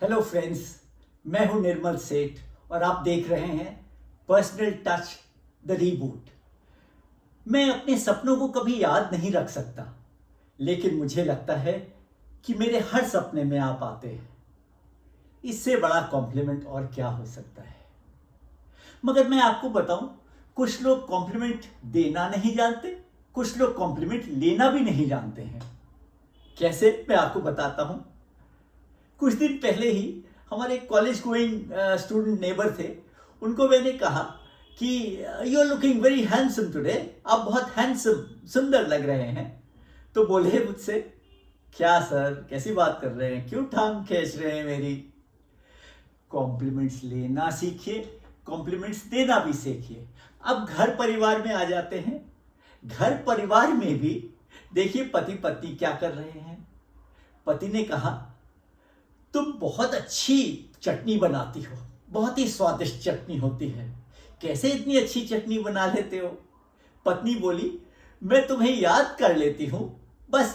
Hello friends, मैं हूं निर्मल सेठ और आप देख रहे हैं पर्सनल टच द रीबूट। मैं अपने सपनों को कभी याद नहीं रख सकता, लेकिन मुझे लगता है कि मेरे हर सपने में आप आते हैं। इससे बड़ा कॉम्प्लीमेंट और क्या हो सकता है। मगर मैं आपको बताऊं, कुछ लोग कॉम्प्लीमेंट देना नहीं जानते, कुछ लोग कॉम्प्लीमेंट लेना भी नहीं जानते हैं। कैसे, मैं आपको बताता हूं। कुछ दिन पहले ही हमारे कॉलेज गोइंग स्टूडेंट नेबर थे। उनको मैंने कहा कि you are looking very handsome today, आप बहुत हैंडसम, सुंदर लग रहे हैं। तो बोले मुझसे, क्या सर, कैसी बात कर रहे हैं, क्यों टांग खींच रहे हैं मेरी। कॉम्प्लीमेंट्स लेना सीखिए, कॉम्प्लीमेंट्स देना भी सीखिए। अब घर परिवार में आ जाते हैं। घर परिवार में भी देखिए पति पत्नी क्या कर रहे हैं। पति ने कहा, तुम बहुत अच्छी चटनी बनाती हो, बहुत ही स्वादिष्ट चटनी होती है, कैसे इतनी अच्छी चटनी बना लेते हो। पत्नी बोली, मैं तुम्हें याद कर लेती हूं, बस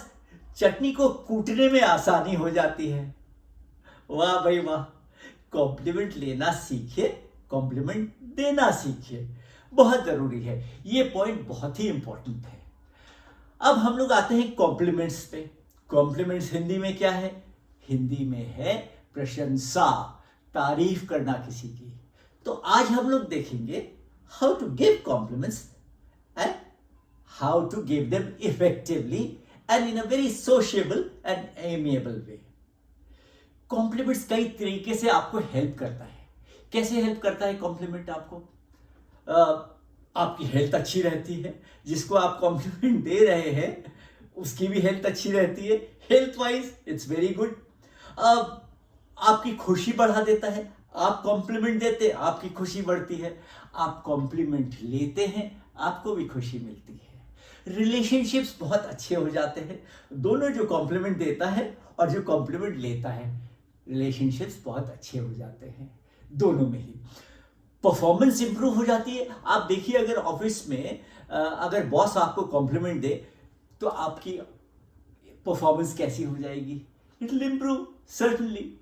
चटनी को कूटने में आसानी हो जाती है। वाह भाई वाह, कॉम्प्लीमेंट लेना सीखिए, कॉम्प्लीमेंट देना सीखिए, बहुत जरूरी है। ये पॉइंट बहुत ही इंपॉर्टेंट है। अब हम लोग आते हैं कॉम्प्लीमेंट्स पे। कॉम्प्लीमेंट्स हिंदी में क्या है? हिंदी में है प्रशंसा, तारीफ करना किसी की। तो आज हम लोग देखेंगे how to give compliments and how to give them effectively and in a very sociable and amiable way. Compliments कई तरीके से आपको हेल्प करता है। कैसे हेल्प करता है कॉम्प्लीमेंट आपको? आपकी हेल्थ अच्छी रहती है, जिसको आप कॉम्प्लीमेंट दे रहे हैं उसकी भी हेल्थ अच्छी रहती है। Health wise it's very good. आपकी खुशी बढ़ा देता है। आप कॉम्प्लीमेंट देते, आपकी खुशी बढ़ती है। आप कॉम्प्लीमेंट लेते हैं, आपको भी खुशी मिलती है। रिलेशनशिप्स बहुत अच्छे हो जाते हैं। दोनों, जो कॉम्प्लीमेंट देता है और जो कॉम्प्लीमेंट लेता है, रिलेशनशिप्स बहुत अच्छे हो जाते हैं दोनों में ही। परफॉर्मेंस इंप्रूव हो जाती है। आप देखिए, अगर ऑफिस में अगर बॉस आपको कॉम्प्लीमेंट दे तो आपकी परफॉर्मेंस कैसी हो जाएगी? It will improve certainly.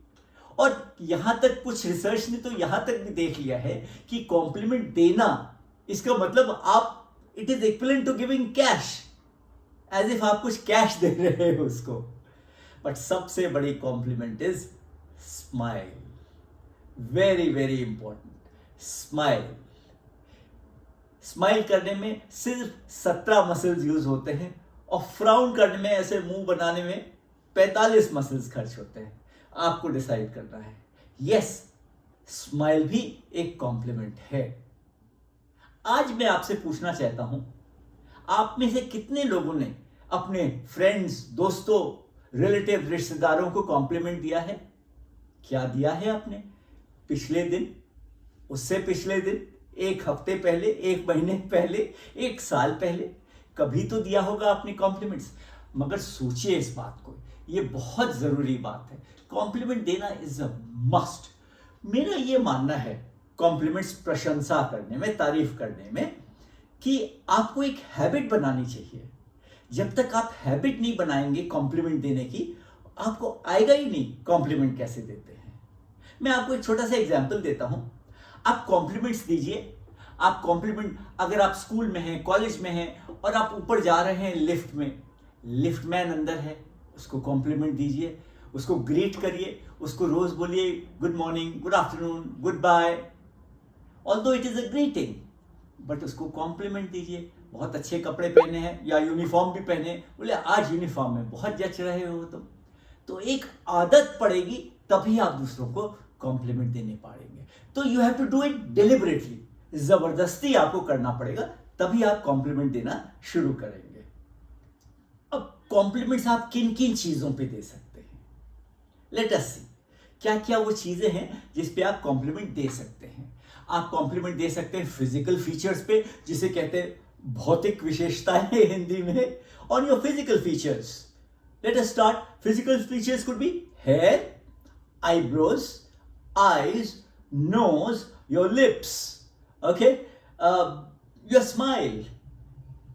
और यहां तक कुछ रिसर्च ने तो यहां तक भी देख लिया है कि कॉम्प्लीमेंट देना, इसका मतलब आप, it is equivalent to giving cash, as if आप कुछ कैश दे रहे हो उसको। बट सबसे बड़ी compliment is smile. Very very important, smile. Smile करने में सिर्फ 17 मसल्स यूज होते हैं और फ्राउन करने में, ऐसे मुंह बनाने में 45 मसल्स खर्च होते हैं। आपको डिसाइड करना है। यस, स्माइल भी एक कॉम्प्लीमेंट है। आज मैं आपसे पूछना चाहता हूं, आप में से कितने लोगों ने अपने फ्रेंड्स, दोस्तों, रिलेटिव, रिश्तेदारों को कॉम्प्लीमेंट दिया है? क्या दिया है आपने? पिछले दिन, उससे पिछले दिन, एक हफ्ते पहले, एक महीने पहले, एक साल पहले, कभी तो दिया होगा आपने कॉम्प्लीमेंट्स। मगर सोचिए इस बात को, ये बहुत जरूरी बात है। कॉम्प्लीमेंट देना इज अ मस्ट। मेरा ये मानना है कॉम्प्लीमेंट्स प्रशंसा करने में, तारीफ करने में, कि आपको एक हैबिट बनानी चाहिए। जब तक आप हैबिट नहीं बनाएंगे कॉम्प्लीमेंट देने की, आपको आएगा ही नहीं कॉम्प्लीमेंट कैसे देते हैं। मैं आपको एक छोटा सा एग्जाम्पल देता हूं। आप कॉम्प्लीमेंट्स दीजिए। आप कॉम्प्लीमेंट, अगर आप स्कूल में हैं, कॉलेज में हैं और आप ऊपर जा रहे हैं लिफ्ट में, लिफ्ट मैन अंदर है, उसको कॉम्प्लीमेंट दीजिए, उसको ग्रीट करिए, उसको रोज बोलिए good morning, good afternoon, goodbye. Although it is a greeting, but उसको कॉम्प्लीमेंट दीजिए। बहुत अच्छे कपड़े पहने हैं या यूनिफॉर्म भी पहने, बोले आज यूनिफॉर्म में बहुत जच रहे हो तुम। तो एक आदत पड़ेगी, तभी आप दूसरों को कॉम्प्लीमेंट देने पाएंगे। तो you have to do it deliberately. जबरदस्ती आपको करना पड़ेगा, तभी आप कॉम्प्लीमेंट देना शुरू करेंगे। अब कॉम्प्लीमेंट्स आप किन किन चीजों पे दे सकते हैं? लेट अस सी, क्या क्या वो चीजें हैं जिस पे आप कॉम्प्लीमेंट दे सकते हैं। आप कॉम्प्लीमेंट दे सकते हैं फिजिकल फीचर्स पे, जिसे कहते हैं भौतिक विशेषताएं हिंदी में, on your physical features. Let us start. Physical features could be here, eyebrows, eyes, nose, your lips, okay, your smile,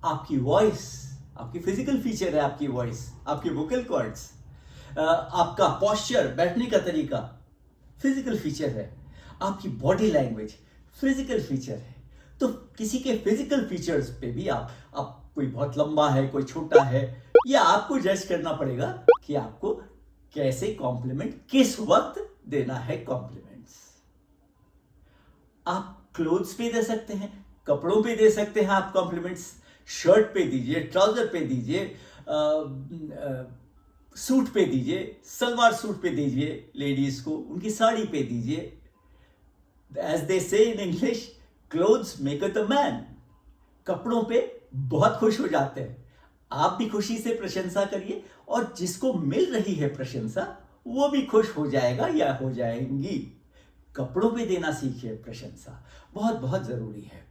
आपकी वॉइस, आपकी फिजिकल फीचर है आपकी वॉइस, आपकी वोकल कॉर्ड्स, आपका पोस्चर, बैठने का तरीका, फिजिकल फीचर है, आपकी बॉडी लैंग्वेज फिजिकल फीचर है। तो किसी के फिजिकल फीचर्स पे भी आप कोई बहुत लंबा है, कोई छोटा है, या आपको जज करना पड़ेगा कि आपको कैसे कॉम्प्लीमेंट, किस वक्त देना है कॉम्प्लीमेंट्स। आप क्लोथ्स पे दे सकते हैं, कपड़ों पे दे सकते हैं आप कॉम्प्लीमेंट्स। शर्ट पे दीजिए, ट्राउजर पे दीजिए, सूट पे दीजिए, सलवार सूट पे दीजिए, लेडीज को उनकी साड़ी पे दीजिए। As they say in English, clothes make a man. कपड़ों पे बहुत खुश हो जाते हैं। आप भी खुशी से प्रशंसा करिए, और जिसको मिल रही है प्रशंसा वो भी खुश हो जाएगा या हो जाएंगी। कपड़ों पे देना सीखिए प्रशंसा, बहुत बहुत जरूरी है।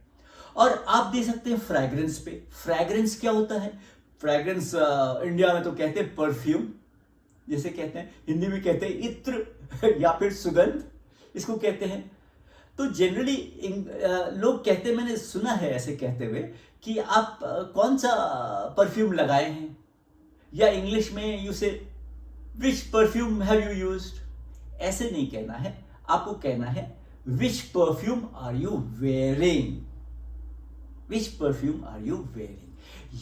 और आप दे सकते हैं फ्रैग्रेंस पे। फ्रैग्रेंस क्या होता है? फ्रैग्रेंस इंडिया में तो कहते हैं परफ्यूम, जैसे कहते हैं, हिंदी में कहते हैं इत्र या फिर सुगंध, इसको कहते हैं। तो जनरली लोग कहते हैं, मैंने सुना है ऐसे कहते हुए, कि आप कौन सा परफ्यूम लगाए हैं, या इंग्लिश में you say which perfume have you used. ऐसे नहीं कहना है, आपको कहना है which perfume are you wearing, which perfume are you wearing.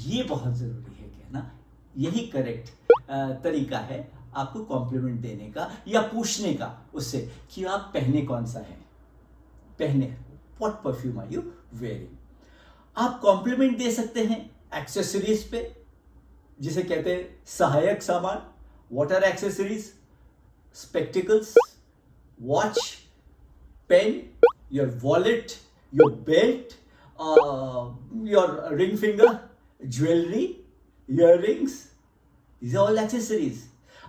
ये बहुत जरूरी है कहना। यही करेक्ट तरीका है आपको कॉम्प्लीमेंट देने का या पूछने का उससे, कि आप पहने कौन सा है, पहने what perfume are you wearing. आप कॉम्प्लीमेंट दे सकते हैं एक्सेसरीज पे, जिसे कहते हैं सहायक सामान। What are accessories? Spectacles, watch, pen, your wallet, your belt, your ring finger, jewellery, earrings, these are all accessories।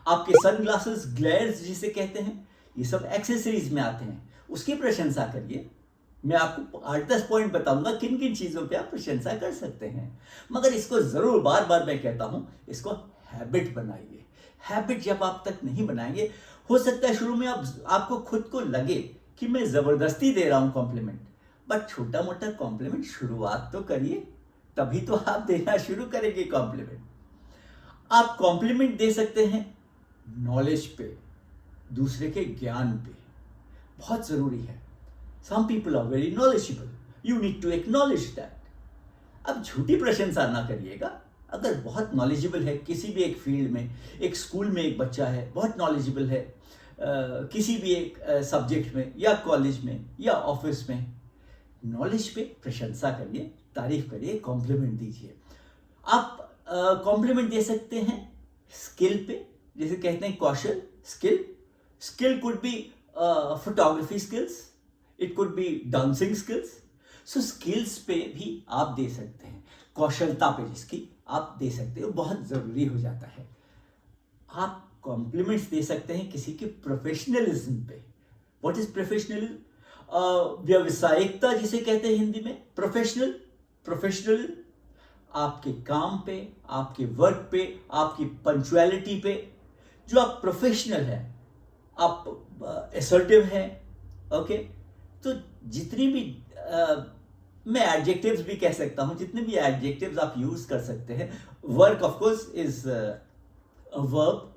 आपके सनग्लासेस, ग्लेयर्स जिसे कहते हैं, ये सब एक्सेसरीज में आते हैं। उसकी प्रशंसा करिए। मैं आपको 8-10 पॉइंट बताऊंगा किन किन चीजों पे आप प्रशंसा कर सकते हैं, मगर इसको जरूर बार बार मैं कहता हूं, इसको हैबिट बनाइए। हैबिट जब आप तक नहीं बनाएंगे, हो सकता है शुरू में आपको खुद को लगे कि मैं जबरदस्ती दे रहा हूं कॉम्प्लीमेंट, बट छोटा मोटा कॉम्प्लीमेंट शुरुआत तो करिए, तभी तो आप देना शुरू करेंगे कॉम्प्लीमेंट। आप कॉम्प्लीमेंट दे सकते हैं नॉलेज पे, दूसरे के ज्ञान पे, बहुत जरूरी है। Some people are very knowledgeable, you need to acknowledge that. अब झूठी प्रशंसा ना करिएगा। अगर बहुत नॉलेजेबल है किसी भी एक फील्ड में, एक स्कूल में एक बच्चा है बहुत नॉलेजेबल है किसी भी एक सब्जेक्ट में, या कॉलेज में, या ऑफिस में, नॉलेज पे प्रशंसा करिए, तारीफ करिए, कॉम्प्लीमेंट दीजिए। आप कॉम्प्लीमेंट दे सकते हैं स्किल पे, जैसे कहते हैं कौशल, skill. Skill could be photography skills, it could be dancing skills. So skills पे भी आप दे सकते हैं, कौशलता पे जिसकी आप दे सकते हो, बहुत जरूरी हो जाता है। आप कॉम्प्लीमेंट्स दे सकते हैं किसी के प्रोफेशनलिज्म पे। What is professionalism? व्यावसायिकता जिसे कहते हैं हिंदी में, प्रोफेशनल आपके काम पे, आपके वर्क पे, आपकी पंक्चुअलिटी पे, जो आप प्रोफेशनल है, आप असर्टिव है, ओके। तो जितनी भी मैं एडजेक्टिव्स भी कह सकता हूं, जितने भी एडजेक्टिव्स आप यूज कर सकते हैं। Work of course is a verb,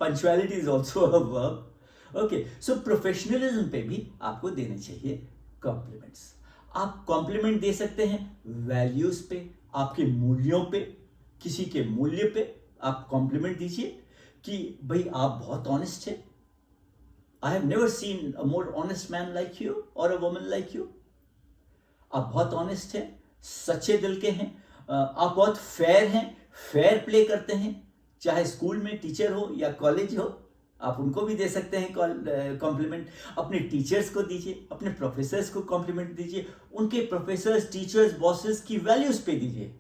punctuality is also a verb, okay. So professionalism पे भी आपको देने चाहिए कॉम्प्लीमेंट्स। आप कॉम्प्लीमेंट दे सकते हैं वैल्यूज पे, आपके मूल्यों पे, किसी के मूल्य पे आप कॉम्प्लीमेंट दीजिए कि भाई आप बहुत ऑनेस्ट है। I have never seen a more honest man like you और अ वुमन लाइक यू। आप बहुत ऑनेस्ट हैं, सच्चे दिल के हैं, आप बहुत फेयर हैं, फेयर प्ले करते हैं, चाहे स्कूल में टीचर हो या कॉलेज हो, आप उनको भी दे सकते हैं कॉम्प्लीमेंट। अपने टीचर्स को दीजिए, अपने प्रोफेसर्स को कॉम्प्लीमेंट दीजिए, उनके प्रोफेसर्स, टीचर्स, बॉसेस की वैल्यूज पे दीजिए।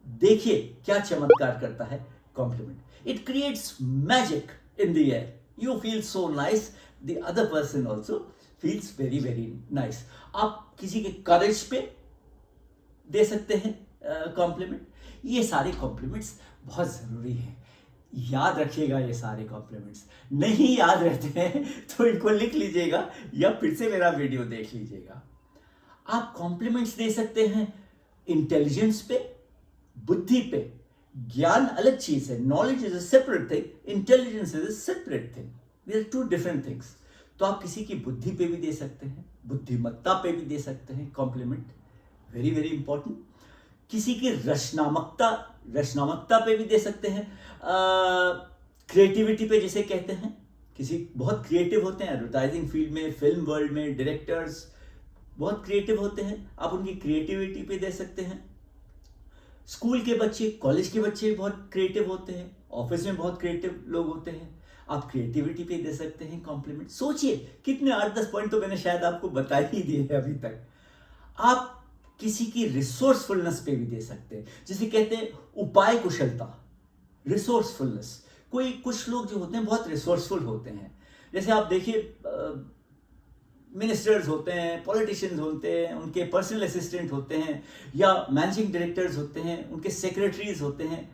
देखिए क्या चमत्कार करता है compliment. It creates magic in the air. You feel so nice, the other person also feels very very nice. आप किसी के करेज पे दे सकते हैं कॉम्प्लीमेंट। ये सारे कॉम्प्लीमेंट्स बहुत जरूरी हैं। याद रखिएगा, ये सारे कॉम्प्लीमेंट्स नहीं याद रहते हैं तो इनको लिख लीजिएगा या फिर से मेरा वीडियो देख लीजिएगा। आप कॉम्प्लीमेंट्स दे सकते हैं इंटेलिजेंस पे, बुद्धि पे। ज्ञान अलग चीज है, knowledge is a separate thing, intelligence is a separate thing, there are two different things. तो आप किसी की बुद्धि पे भी दे सकते हैं, बुद्धिमत्ता पे भी दे सकते हैं कॉम्प्लीमेंट, वेरी वेरी इंपॉर्टेंट। किसी की रचनात्मकता पे भी दे सकते हैं, क्रिएटिविटी पे जिसे कहते हैं। किसी बहुत क्रिएटिव होते हैं एडवर्टाइजिंग फील्ड में, फिल्म वर्ल्ड में, डायरेक्टर्स बहुत क्रिएटिव होते हैं, आप उनकी क्रिएटिविटी पे दे सकते हैं। स्कूल के बच्चे, कॉलेज के बच्चे बहुत क्रिएटिव होते हैं, ऑफिस में बहुत क्रिएटिव लोग होते हैं, आप क्रिएटिविटी पे दे सकते हैं कॉम्प्लीमेंट। सोचिए कितने 8-10 पॉइंट तो मैंने शायद आपको बता ही दिए हैं अभी तक। आप किसी की रिसोर्सफुलनेस पे भी दे सकते हैं, जिसे कहते हैं उपाय कुशलता, रिसोर्सफुलनेस। कुछ लोग जो होते हैं बहुत रिसोर्सफुल होते हैं, जैसे आप देखिए मिनिस्टर्स होते हैं, पॉलिटिशियंस होते हैं, उनके पर्सनल असिस्टेंट होते हैं, या मैनेजिंग डायरेक्टर्स होते हैं, उनके सेक्रेटरीज होते हैं,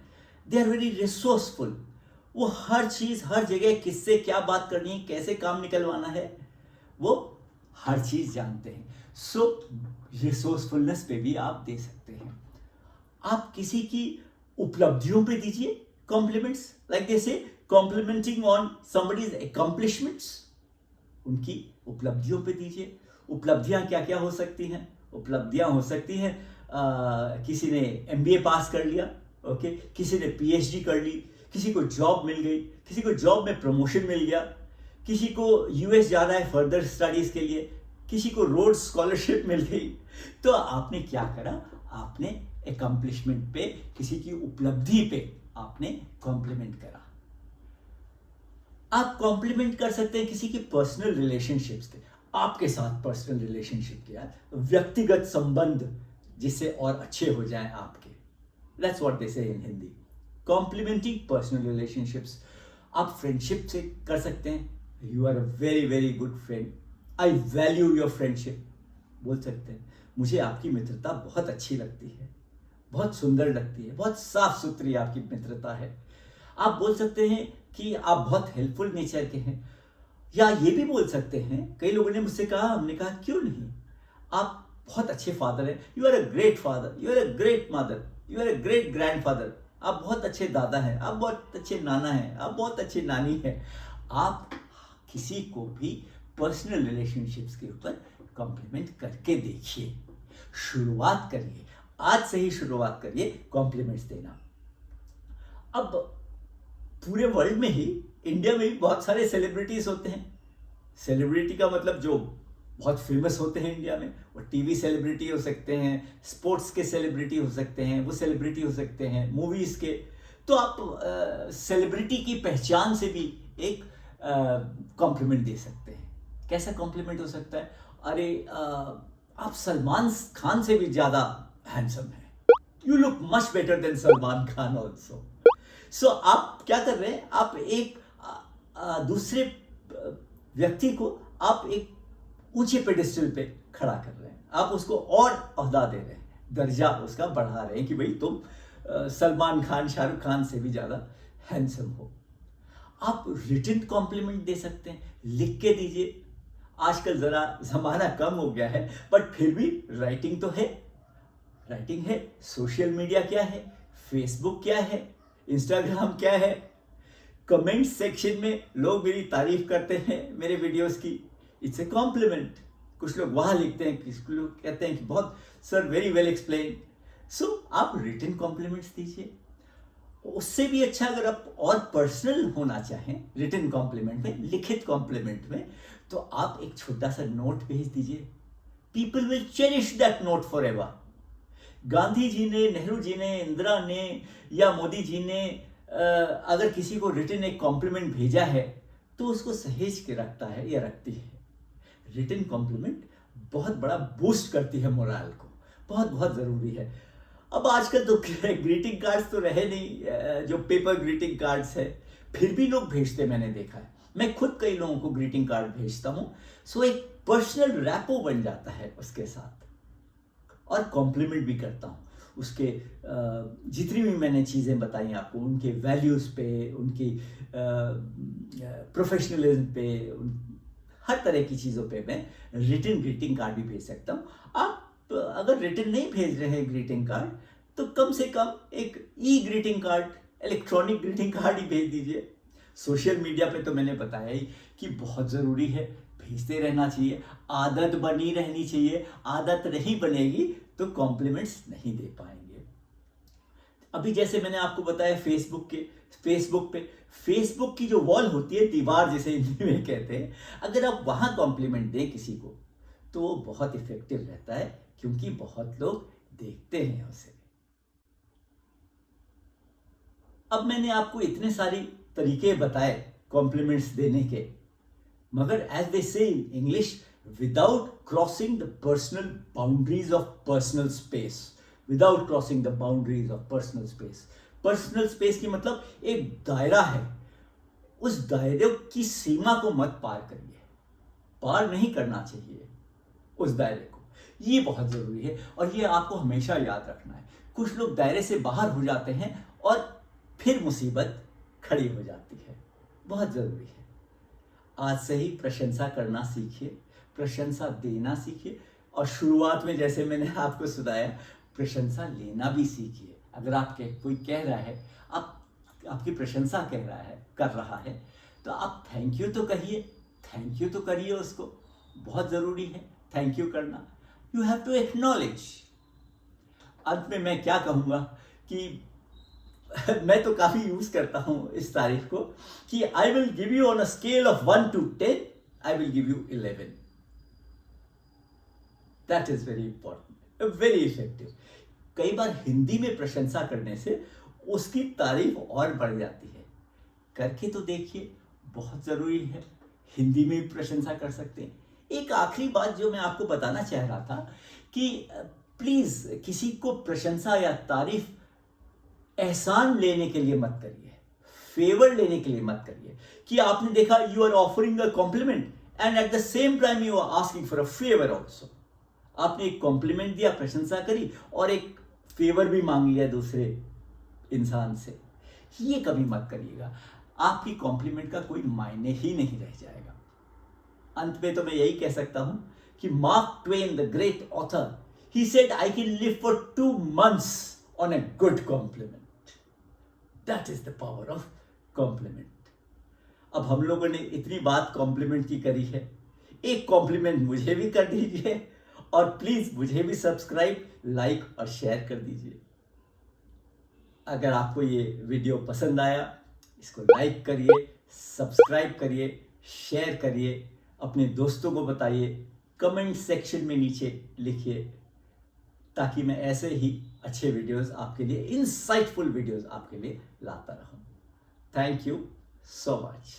दे आर वेरी रिसोर्सफुल। वो हर चीज़, हर जगह किससे क्या बात करनी है, कैसे काम निकलवाना है, वो हर चीज़ जानते हैं। सो रिसोर्सफुलनेस पे भी आप दे सकते हैं। आप किसी की उपलब्धियों पे दीजिए कॉम्प्लीमेंट्स, लाइक जैसे कॉम्प्लीमेंटिंग ऑन समबडीज अकम्प्लिशमेंट्स, उनकी उपलब्धियों पे दीजिए। उपलब्धियां क्या क्या हो सकती हैं? उपलब्धियां हो सकती हैं किसी ने MBA पास कर लिया, ओके, किसी ने PhD कर ली, किसी को जॉब मिल गई, किसी को जॉब में प्रमोशन मिल गया, किसी को US जाना है फर्दर स्टडीज के लिए, किसी को रोड स्कॉलरशिप मिल गई। तो आपने क्या करा? आपने अकम्प्लिशमेंट पे, किसी की उपलब्धि पे आपने कॉम्प्लीमेंट करा। आप कॉम्प्लीमेंट कर सकते हैं किसी की पर्सनल रिलेशनशिप्स के, आपके साथ पर्सनल रिलेशनशिप के, व्यक्तिगत संबंध जिससे और अच्छे हो जाएं आपके। That's what they say in Hindi, complimenting personal relationships. आप फ्रेंडशिप से कर सकते हैं, you are a very very good friend, I value your friendship बोल सकते हैं। मुझे आपकी मित्रता बहुत अच्छी लगती है, बहुत सुंदर लगती है, बहुत साफ सुथरी आपकी मित्रता है। आप बोल सकते हैं कि आप बहुत हेल्पफुल नेचर के हैं, या ये भी बोल सकते हैं, कई लोगों ने मुझसे कहा, हमने कहा क्यों नहीं, आप बहुत अच्छे फादर हैं, you are a great father, you are a great mother, you are a great grandfather, आप बहुत अच्छे दादा हैं, आप बहुत अच्छे नाना हैं, आप बहुत अच्छे नानी हैं। आप किसी को भी पर्सनल रिलेशनशिप्स के ऊपर कॉम्प्लीमेंट करके देखिए, शुरुआत करिए, आज से ही शुरुआत करिए कॉम्प्लीमेंट्स देना। अब पूरे वर्ल्ड में ही, इंडिया में भी बहुत सारे सेलिब्रिटीज होते हैं। सेलिब्रिटी का मतलब जो बहुत फेमस होते हैं इंडिया में, वो टीवी सेलिब्रिटी हो सकते हैं, स्पोर्ट्स के सेलिब्रिटी हो सकते हैं, वो सेलिब्रिटी हो सकते हैं मूवीज के। तो आप सेलिब्रिटी की पहचान से भी एक कॉम्प्लीमेंट दे सकते हैं। कैसा कॉम्प्लीमेंट हो सकता है? अरे आप सलमान खान से भी ज्यादा हैंडसम हैं, you look much better than Salman Khan also. So आप क्या कर रहे हैं? आप एक दूसरे व्यक्ति को आप एक ऊंचे पेडिस्टल पे खड़ा कर रहे हैं, आप उसको और ओहदा दे रहे हैं, दर्जा उसका बढ़ा रहे हैं कि भाई तुम सलमान खान, शाहरुख खान से भी ज्यादा हैंडसम हो। आप रिटन कॉम्प्लीमेंट दे सकते हैं, लिख के दीजिए। आजकल जरा जमाना कम हो गया है, बट फिर भी राइटिंग तो है, राइटिंग है। सोशल मीडिया क्या है, फेसबुक क्या है, इंस्टाग्राम क्या है, कमेंट सेक्शन में लोग मेरी तारीफ करते हैं मेरे वीडियोस की, इट्स ए कॉम्प्लीमेंट। कुछ लोग वहां लिखते हैं, कुछ लोग कहते हैं कि बहुत सर वेरी वेल एक्सप्लेन। सो आप रिटन कॉम्प्लीमेंट्स दीजिए। उससे भी अच्छा अगर आप और पर्सनल होना चाहें रिटन कॉम्प्लीमेंट में, लिखित कॉम्प्लीमेंट में, तो आप एक छोटा सा नोट भेज दीजिए। People will cherish that note forever. Gandhi ji ने, नेहरू जी ने, इंदिरा ने या मोदी जी ने अगर किसी को रिटन एक कॉम्प्लीमेंट भेजा है तो उसको सहेज के रखता है या रखती है। रिटन कॉम्प्लीमेंट बहुत बड़ा बूस्ट करती है मोरल को, बहुत बहुत ज़रूरी है। अब आजकल तो ग्रीटिंग कार्ड्स तो रहे नहीं, जो पेपर ग्रीटिंग कार्ड्स है, फिर भी लोग भेजते मैंने देखा है। मैं खुद कई लोगों को ग्रीटिंग कार्ड भेजता हूँ। सो एक पर्सनल रैपो बन जाता है उसके साथ, और कॉम्प्लीमेंट भी करता हूँ उसके जितनी भी मैंने चीज़ें बताई आपको, उनके वैल्यूज़ पे, उनकी प्रोफेशनलिज्म पे, हर तरह की चीज़ों पे मैं रिटन ग्रीटिंग कार्ड भी भेज सकता हूँ। आप अगर रिटन नहीं भेज रहे हैं ग्रीटिंग कार्ड, तो कम से कम एक e greeting card, electronic greeting card ही भेज दीजिए। सोशल मीडिया पे तो मैंने बताया ही कि बहुत ज़रूरी है भेजते रहना चाहिए, आदत बनी रहनी चाहिए। आदत नहीं बनेगी तो कॉम्प्लीमेंट्स नहीं दे पाएंगे। अभी जैसे मैंने आपको बताया फेसबुक की जो वॉल होती है, दीवार जिसे हिंदी में कहते हैं, अगर आप वहां कॉम्प्लीमेंट दें किसी को तो वो बहुत इफेक्टिव रहता है, क्योंकि बहुत लोग देखते हैं उसे। अब मैंने आपको इतने सारे तरीके बताए कॉम्प्लीमेंट्स देने के, मगर as they say in English, without crossing the personal boundaries of personal space. Without crossing the boundaries of personal space. Personal space की मतलब एक दायरा है, उस दायरे की सीमा को मत पार करिए, पार नहीं करना चाहिए उस दायरे को। ये बहुत जरूरी है और ये आपको हमेशा याद रखना है। कुछ लोग दायरे से बाहर हो जाते हैं और फिर मुसीबत खड़ी हो जाती है। बहुत जरूरी है, आज से ही प्रशंसा करना सीखिए, प्रशंसा देना सीखिए, और शुरुआत में जैसे मैंने आपको सुनाया, प्रशंसा लेना भी सीखिए। अगर आपके कोई कह रहा है, आपकी प्रशंसा कर रहा है, तो आप थैंक यू तो कहिए, थैंक यू तो करिए उसको। बहुत जरूरी है थैंक यू करना। You have to acknowledge. अंत में मैं क्या कहूँगा कि मैं तो काफी यूज करता हूं इस तारीफ को कि I will give you on a scale of 1 to 10, I will give you 11। That is very important, very effective. कई बार हिंदी में प्रशंसा करने से उसकी तारीफ और बढ़ जाती है। करके तो देखिए, बहुत जरूरी है। हिंदी में भी प्रशंसा कर सकते हैं। एक आखिरी बात जो मैं आपको बताना चाह रहा था कि प्लीज किसी को प्रशंसा या तारीफ एहसान लेने के लिए मत करिए, फेवर लेने के लिए मत करिए। कि आपने देखा, you are offering a compliment and at the same time you are asking for a favour also. आपने एक कॉम्प्लीमेंट दिया, प्रशंसा करी, और एक फेवर भी मांग लिया दूसरे इंसान से। ये कभी मत करिएगा, आपकी कॉम्प्लीमेंट का कोई मायने ही नहीं रह जाएगा। अंत में तो मैं यही कह सकता हूं कि mark Twain, the great author, he said I can live for 2 months on a good compliment. That is the power of compliment. अब हम लोगों ने इतनी बात कॉम्प्लीमेंट की करी है, एक कॉम्प्लीमेंट मुझे भी कर दीजिए, और प्लीज मुझे भी सब्सक्राइब, लाइक और शेयर कर दीजिए। अगर आपको ये वीडियो पसंद आया, इसको लाइक करिए, सब्सक्राइब करिए, शेयर करिए, अपने दोस्तों को बताइए, कमेंट सेक्शन में नीचे लिखिए, ताकि मैं ऐसे ही अच्छे वीडियोस आपके लिए, इंसाइटफुल वीडियोस आपके लिए लाता रहूं। Thank you so much.